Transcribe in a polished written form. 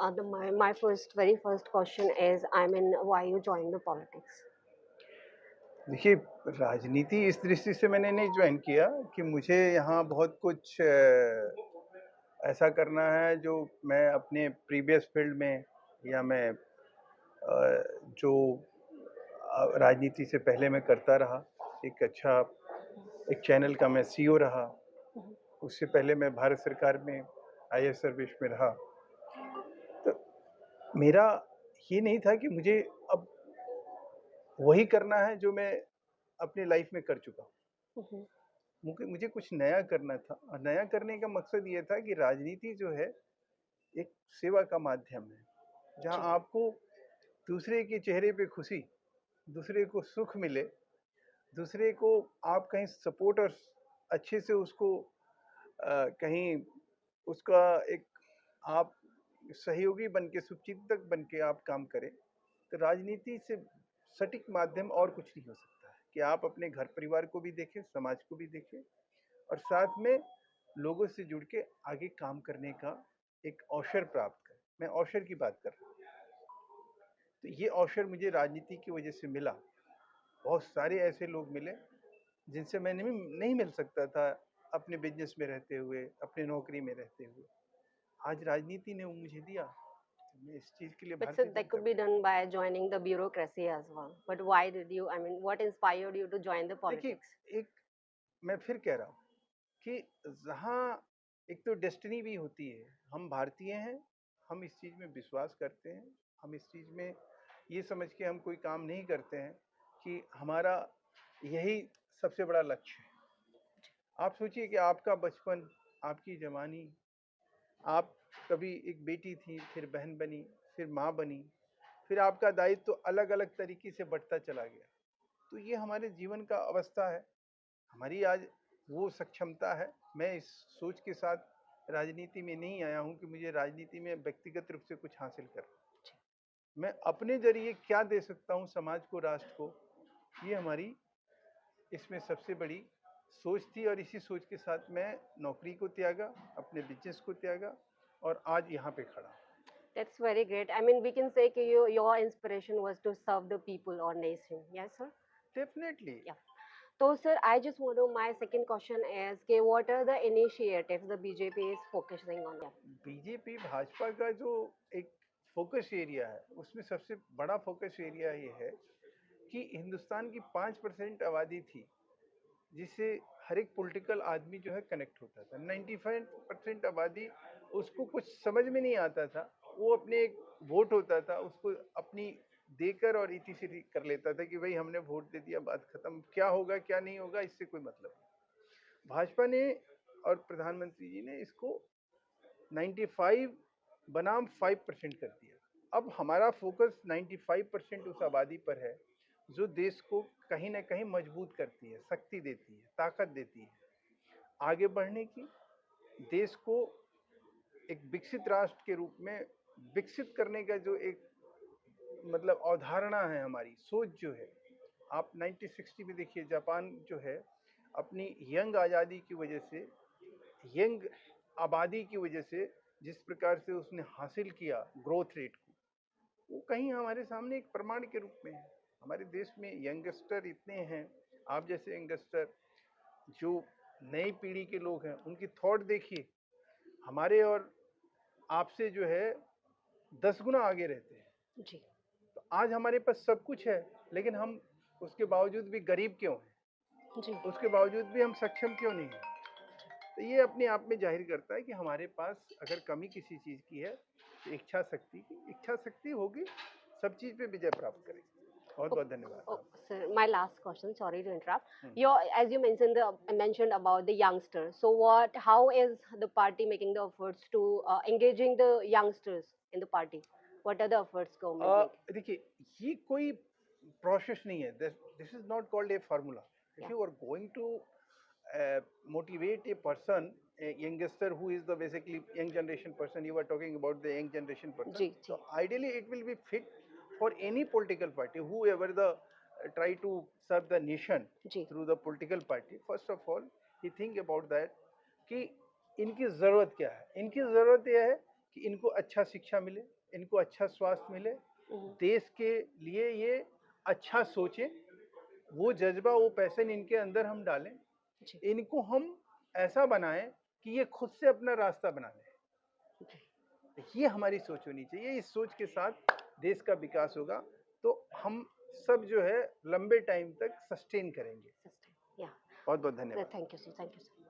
my very first question is, I mean, why you joined the politics? देखिए, राजनीति इस दृष्टि से मैंने नहीं ज्वाइन किया कि मुझे यहाँ बहुत कुछ ऐसा करना है जो मैं अपने प्रीवियस फील्ड में या मैं जो राजनीति से पहले मैं करता रहा। एक चैनल का मैं सीईओ रहा। उससे पहले मैं भारत सरकार में आईएएस सर्विस में रहा। तो मेरा ये नहीं था कि मुझे अब वही करना है जो मैं अपनी लाइफ में कर चुका हूँ। मुझे कुछ नया करना था, और नया करने का मकसद ये था कि राजनीति जो है एक सेवा का माध्यम है, जहाँ आपको दूसरे के चेहरे पे खुशी, दूसरे को सुख मिले, दूसरे को आप कहीं सपोर्ट और अच्छे से उसको कहीं उसका एक आप सहयोगी बन के, शुभचिंतक बन के आप काम करें। तो राजनीति से सटीक माध्यम और कुछ नहीं हो सकता है कि आप अपने घर परिवार को भी देखें, समाज को भी देखें, और साथ में लोगों से जुड़ के आगे काम करने का एक अवसर प्राप्त करें। मैं अवसर की बात कर रहा हूँ। तो ये अवसर मुझे राजनीति की वजह से मिला। बहुत सारे ऐसे लोग मिले जिनसे मैं नहीं मिल सकता था अपने बिजनेस में रहते हुए, अपने नौकरी में रहते हुए। आज राजनीति ने वो मुझे दिया। मैं इस चीज के लिए But भारतीय sir, that Janata could be done by joining the bureaucracy as well. But why did you? I mean, what inspired you to join the देखिए, politics? एक मैं फिर कह रहा हूँ कि जहाँ एक तो डेस्टिनी भी होती है। हम भारतीय हैं, हम इस चीज़ में विश्वास करते हैं, हम इस चीज़ में ये समझ के हम कोई काम नहीं करते हैं कि हमारा यही सबसे बड़ा लक्ष्य है। आप सोचिए कि आपका बचपन, आपकी जवानी, आप कभी एक बेटी थी, फिर बहन बनी, फिर माँ बनी, फिर आपका दायित्व तो अलग अलग तरीके से बढ़ता चला गया। तो ये हमारे जीवन का अवस्था है। हमारी आज वो सक्षमता है। मैं इस सोच के साथ राजनीति में नहीं आया हूं कि मुझे राजनीति में व्यक्तिगत रूप से कुछ हासिल करना। मैं अपने जरिए क्या दे सकता हूं समाज को, राष्ट्र को, ये हमारी इसमें सबसे बड़ी सोच थी। और इसी सोच के साथ मैं नौकरी को त्यागा, अपने बिजनेस को त्यागा, और आज यहाँ पे खड़ा। That's very great. I mean, we can say that your inspiration was to serve the people or nation. Yes, sir? Definitely. Yeah. So, sir, I just want to, my second question is, okay, what are the initiatives the BJP is focusing on? Yeah. BJP Bhajpa का जो एक focus area है, उसमें सबसे बड़ा focus area ये है कि हिंदुस्तान की 5% आबादी थी जिससे हर एक पॉलिटिकल आदमी जो है कनेक्ट होता था। 95% आबादी, उसको कुछ समझ में नहीं आता था। वो अपने एक वोट होता था, उसको अपनी देकर और इति से कर लेता था कि भाई हमने वोट दे दिया, बात खत्म। क्या होगा क्या नहीं होगा इससे कोई मतलब नहीं। भाजपा ने और प्रधानमंत्री जी ने इसको 95 बनाम 5% कर दिया। अब हमारा फोकस 95% उस आबादी पर है जो देश को कहीं ना कहीं मजबूत करती है, शक्ति देती है, ताकत देती है आगे बढ़ने की। देश को एक विकसित राष्ट्र के रूप में विकसित करने का जो एक मतलब अवधारणा है, हमारी सोच जो है। आप 1960 में देखिए, जापान जो है अपनी यंग आज़ादी की वजह से, यंग आबादी की वजह से जिस प्रकार से उसने हासिल किया ग्रोथ रेट को, वो कहीं हमारे सामने एक प्रमाण के रूप में है। हमारे देश में यंगस्टर इतने हैं, आप जैसे यंगस्टर, जो नई पीढ़ी के लोग हैं, उनकी थॉट देखिए, हमारे और आपसे जो है 10 गुना आगे रहते हैं। जी. तो आज हमारे पास सब कुछ है, लेकिन हम उसके बावजूद भी गरीब क्यों हैं? जी. उसके बावजूद भी हम सक्षम क्यों नहीं हैं? तो ये अपने आप में जाहिर करता है कि हमारे पास अगर कमी किसी चीज़ की है, तो इच्छा शक्ति की। इच्छा शक्ति होगी, सब चीज़ पे विजय प्राप्त करेंगे। बहुत बहुत धन्यवाद Oh, आपका। sir, my last question. Sorry to interrupt. As you mentioned about the youngsters. So, how is the party making the efforts to engaging the youngsters in the party? What are the efforts government making? देखिए, ये कोई process नहीं है। This is not called a formula. If Yeah. You are going to motivate a person, a youngster who is the basically young generation person, you were talking about the young generation person. जी. So ideally it will be fit for any political party, whoever the try to serve the nation जी. through the political party. First of all, he think about that कि इनकी ज़रूरत क्या है। इनकी ज़रूरत यह है कि इनको अच्छा शिक्षा मिले, इनको अच्छा स्वास्थ्य मिले, देश के लिए ये अच्छा सोचें, वो जज्बा, वो पैशन इनके अंदर हम डालें, जी। इनको हम ऐसा बनाएं कि ये खुद से अपना रास्ता बना लें। ये हमारी सोच होनी चाहिए। इस सोच के साथ देश का विकास होगा, तो हम सब जो है लंबे टाइम तक सस्टेन करेंगे। Sustain. Yeah. बहुत बहुत धन्यवाद। Thank you, sir. Thank you, sir.